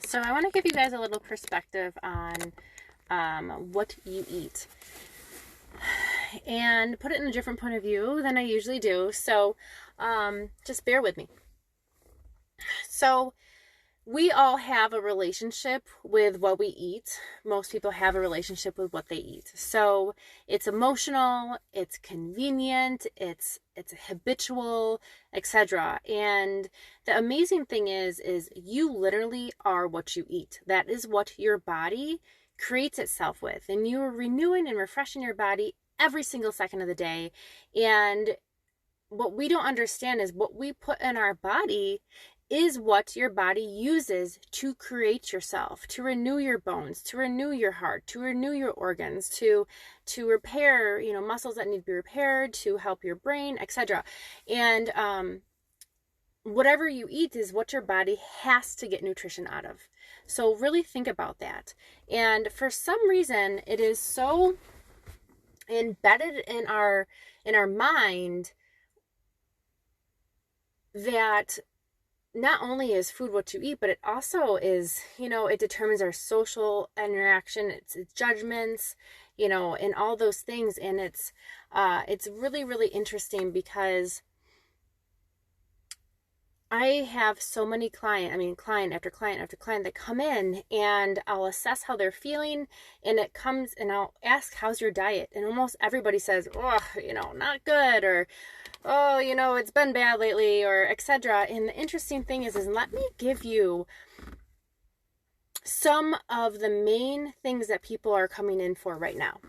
So I want to give you guys a little perspective on what you eat and put it in a different point of view than I usually do. So just bear with me. So we all have a relationship with what we eat. Most people have a relationship with what they eat. So it's emotional, it's convenient, it's habitual, etc. And the amazing thing is you literally are what you eat. That is what your body creates itself with. And you are renewing and refreshing your body every single second of the day. And what we don't understand is what we put in our body is what your body uses to create yourself, to renew your bones, to renew your heart, to renew your organs, to repair, muscles that need to be repaired, to help your brain, etc. And whatever you eat is what your body has to get nutrition out of. So really think about that. And for some reason, it is so embedded in our mind that not only is food what you eat, but it also is, it determines our social interaction, it's judgments, and all those things. And it's really, really interesting because I have so many client after client after client that come in, and I'll assess how they're feeling, and I'll ask, how's your diet? And almost everybody says, oh, not good, or oh, it's been bad lately, or etc. And the interesting thing is let me give you some of the main things that people are coming in for right now.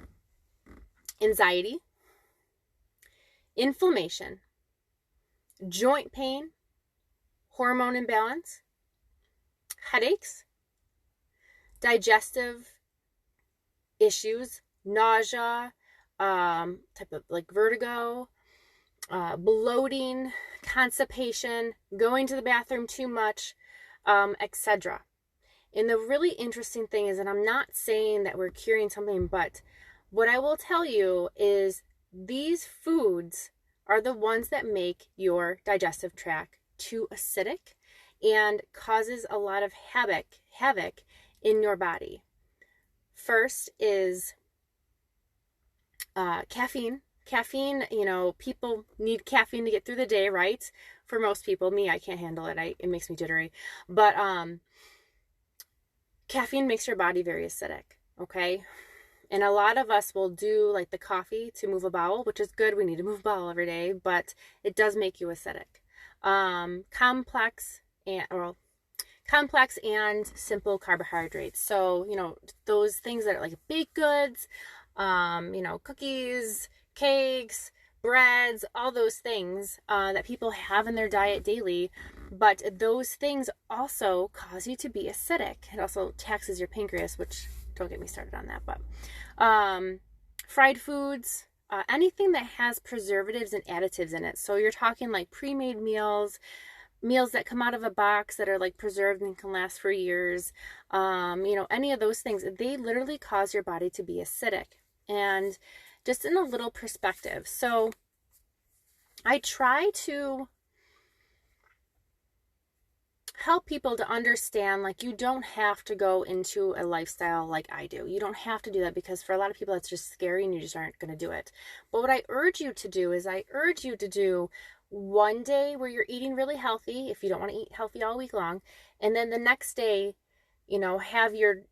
Anxiety, inflammation, joint pain, hormone imbalance, headaches, digestive issues, nausea, type of like vertigo, bloating, constipation, going to the bathroom too much, etc. And the really interesting thing is, and I'm not saying that we're curing something, but what I will tell you is these foods are the ones that make your digestive tract too acidic and causes a lot of havoc in your body. First is caffeine. Caffeine, people need caffeine to get through the day, right? For most people. Me, I can't handle it. It makes me jittery. But caffeine makes your body very acidic, okay? And a lot of us will do like the coffee to move a bowel, which is good. We need to move a bowel every day, but it does make you acidic. Complex and simple carbohydrates. So, those things that are like baked goods, cookies, cakes, breads, all those things that people have in their diet daily. But those things also cause you to be acidic. It also taxes your pancreas, which don't get me started on that. But fried foods, anything that has preservatives and additives in it. So you're talking like pre-made meals that come out of a box that are like preserved and can last for years. Any of those things, they literally cause your body to be acidic. And just in a little perspective. So I try to help people to understand, like, you don't have to go into a lifestyle like I do. You don't have to do that, because for a lot of people that's just scary and you just aren't going to do it. But what I urge you to do is do one day where you're eating really healthy, if you don't want to eat healthy all week long, and then the next day, have your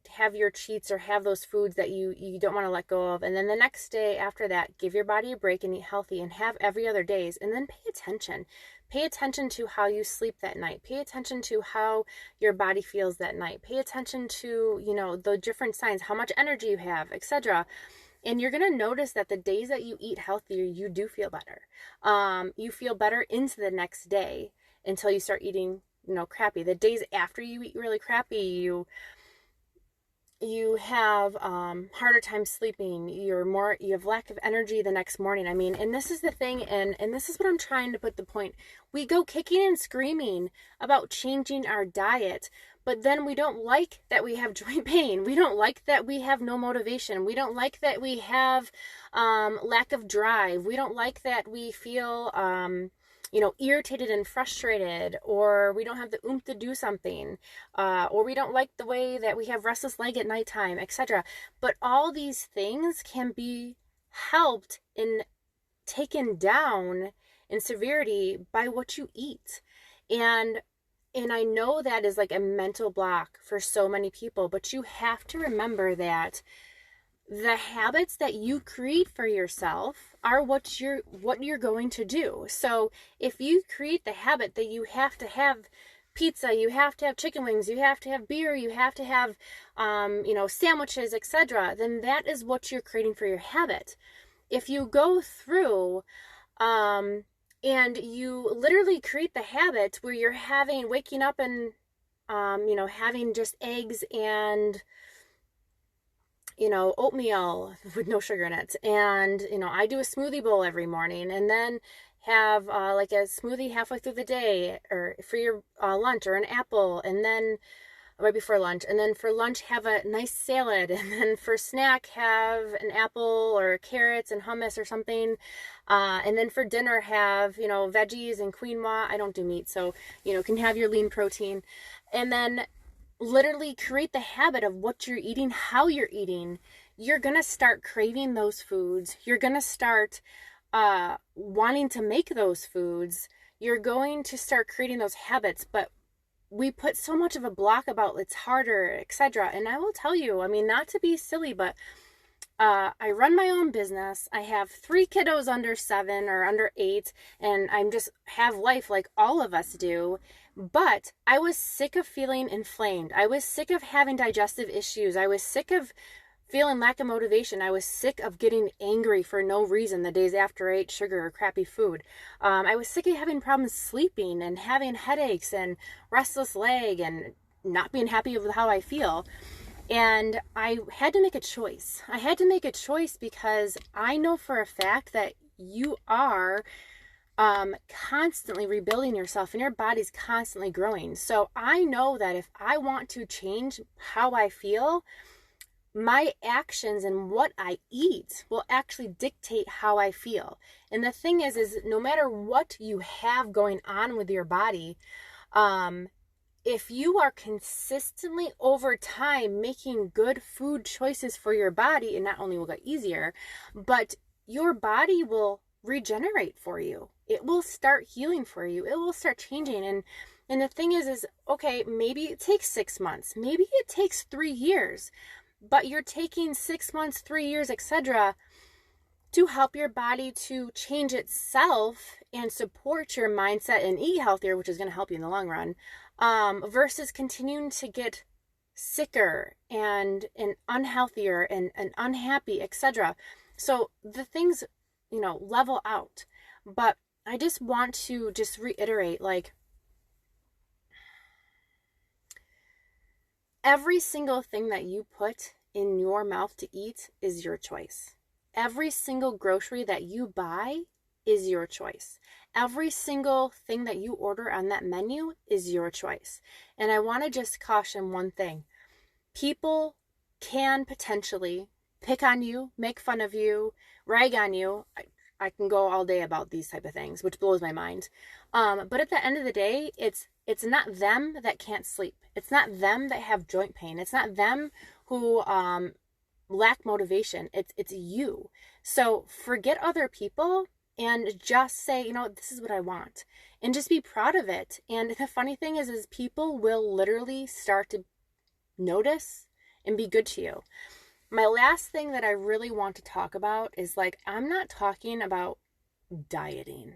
treats or have those foods that you don't want to let go of. And then the next day after that, give your body a break and eat healthy, and have every other days. And then pay attention. Pay attention to how you sleep that night. Pay attention to how your body feels that night. Pay attention to, the different signs, how much energy you have, etc. And you're going to notice that the days that you eat healthier, you do feel better. You feel better into the next day until you start eating crappy. The days after you eat really crappy, you have harder time sleeping. You have lack of energy the next morning. And this is the thing, and this is what I'm trying to put the point. We go kicking and screaming about changing our diet, but then we don't like that we have joint pain. We don't like that we have no motivation. We don't like that we have lack of drive. We don't like that we feel irritated and frustrated, or we don't have the oomph to do something, or we don't like the way that we have restless leg at nighttime, etc. But all these things can be helped and taken down in severity by what you eat. And I know that is like a mental block for so many people, but you have to remember that the habits that you create for yourself are what you're going to do. So if you create the habit that you have to have pizza, you have to have chicken wings, you have to have beer, you have to have sandwiches, etc., then that is what you're creating for your habit. If you go through and you literally create the habit where you're waking up and having just eggs and oatmeal with no sugar in it, and I do a smoothie bowl every morning, and then have like a smoothie halfway through the day, or for your lunch, or an apple, and then right before lunch, and then for lunch have a nice salad, and then for snack have an apple or carrots and hummus or something, and then for dinner have veggies and quinoa. I don't do meat, so can have your lean protein, and then literally create the habit of what you're eating, how you're eating. You're gonna start craving those foods. You're gonna start wanting to make those foods. You're going to start creating those habits, but we put so much of a block about it's harder, etc. And I will tell you, I mean, not to be silly, but I run my own business. I have 3 kiddos under 7 or under 8, and I'm just have life like all of us do. But I was sick of feeling inflamed. I was sick of having digestive issues. I was sick of feeling lack of motivation. I was sick of getting angry for no reason the days after I ate sugar or crappy food. I was sick of having problems sleeping and having headaches and restless leg and not being happy with how I feel. And I had to make a choice. I had to make a choice because I know for a fact that you are constantly rebuilding yourself, and your body's constantly growing. So I know that if I want to change how I feel, my actions and what I eat will actually dictate how I feel. And the thing is no matter what you have going on with your body, if you are consistently over time making good food choices for your body, it not only will get easier, but your body will regenerate for you. It will start healing for you. It will start changing. And the thing is okay, maybe it takes 6 months, maybe it takes 3 years, but you're taking 6 months, 3 years, etc., to help your body to change itself and support your mindset and eat healthier, which is going to help you in the long run, versus continuing to get sicker and unhealthier and unhappy, etc. So the things, level out. But I just want to just reiterate, like, every single thing that you put in your mouth to eat is your choice. Every single grocery that you buy is your choice. Every single thing that you order on that menu is your choice. And I want to just caution one thing. People can potentially pick on you, make fun of you, rag on you. I can go all day about these type of things, which blows my mind. But at the end of the day, it's not them that can't sleep. It's not them that have joint pain. It's not them who lack motivation. It's you. So forget other people and just say, this is what I want, and just be proud of it. And the funny thing is people will literally start to notice and be good to you. My last thing that I really want to talk about is, like, I'm not talking about dieting.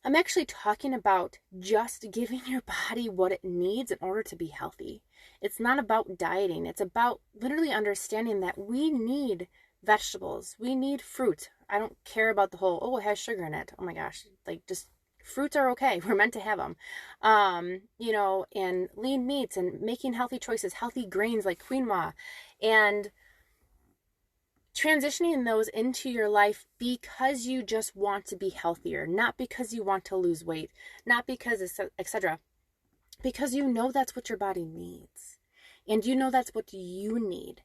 I'm actually talking about just giving your body what it needs in order to be healthy. It's not about dieting. It's about literally understanding that we need vegetables. We need fruit. I don't care about the whole, it has sugar in it. Oh my gosh. Like, just fruits are okay. We're meant to have them. And lean meats and making healthy choices, healthy grains like quinoa, and transitioning those into your life because you just want to be healthier, not because you want to lose weight, not because etc. Because that's what your body needs, and that's what you need.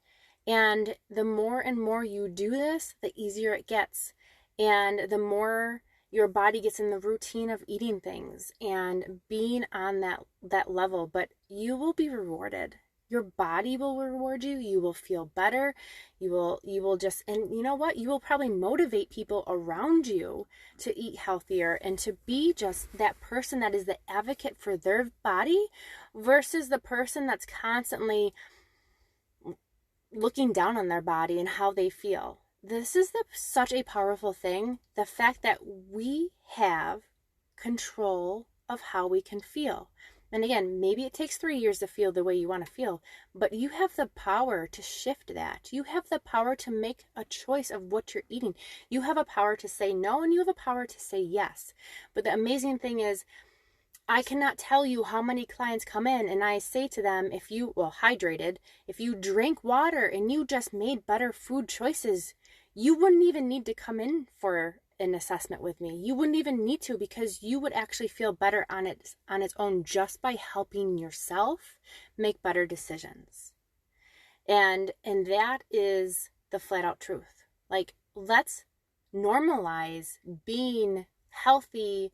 And the more and more you do this, the easier it gets, and the more your body gets in the routine of eating things and being on that level, but you will be rewarded. Your body will reward you. You will feel better. You will just, and you know what? You will probably motivate people around you to eat healthier and to be just that person that is the advocate for their body versus the person that's constantly looking down on their body and how they feel. This is such a powerful thing. The fact that we have control of how we can feel. And again, maybe it takes 3 years to feel the way you want to feel, but you have the power to shift that. You have the power to make a choice of what you're eating. You have a power to say no, and you have a power to say yes. But the amazing thing is, I cannot tell you how many clients come in and I say to them, if you, hydrated, if you drink water and you just made better food choices, you wouldn't even need to come in for an assessment with me. You wouldn't even need to, because you would actually feel better on its own just by helping yourself make better decisions. And that is the flat out truth. Like, let's normalize being healthy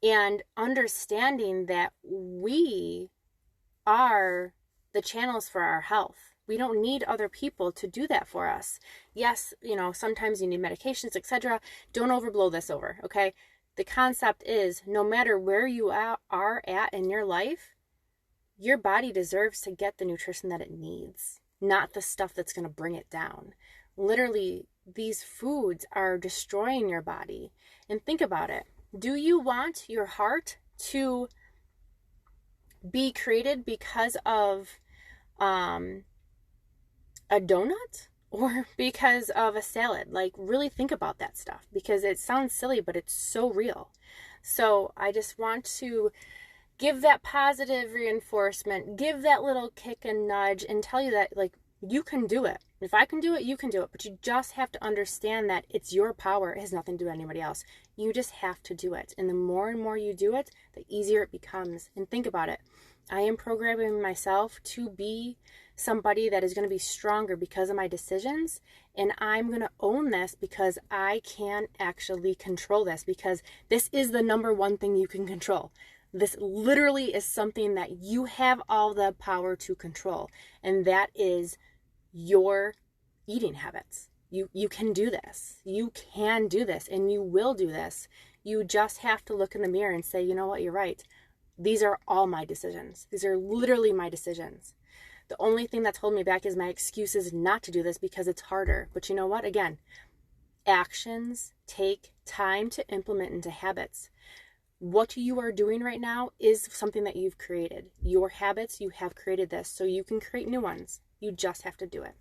and understanding that we are the channels for our health. We don't need other people to do that for us. Yes, sometimes you need medications, etc. Don't overblow this over, okay? The concept is, no matter where you are at in your life, your body deserves to get the nutrition that it needs, not the stuff that's going to bring it down. Literally, these foods are destroying your body. And think about it. Do you want your heart to be created because of a donut or because of a salad? Like, really think about that stuff, because it sounds silly, but it's so real. So I just want to give that positive reinforcement, give that little kick and nudge, and tell you that, like, you can do it. If I can do it, you can do it. But you just have to understand that it's your power. It has nothing to do with anybody else. You just have to do it. And the more and more you do it, the easier it becomes. And think about it. I am programming myself to be somebody that is going to be stronger because of my decisions. And I'm going to own this because I can actually control this, because this is the number one thing you can control. This literally is something that you have all the power to control. And that is your eating habits. You can do this. You can do this, and you will do this. You just have to look in the mirror and say, you know what, you're right. These are all my decisions. These are literally my decisions. The only thing that's holding me back is my excuses not to do this because it's harder. But you know what? Again, actions take time to implement into habits. What you are doing right now is something that you've created. Your habits, you have created this, so you can create new ones. You just have to do it.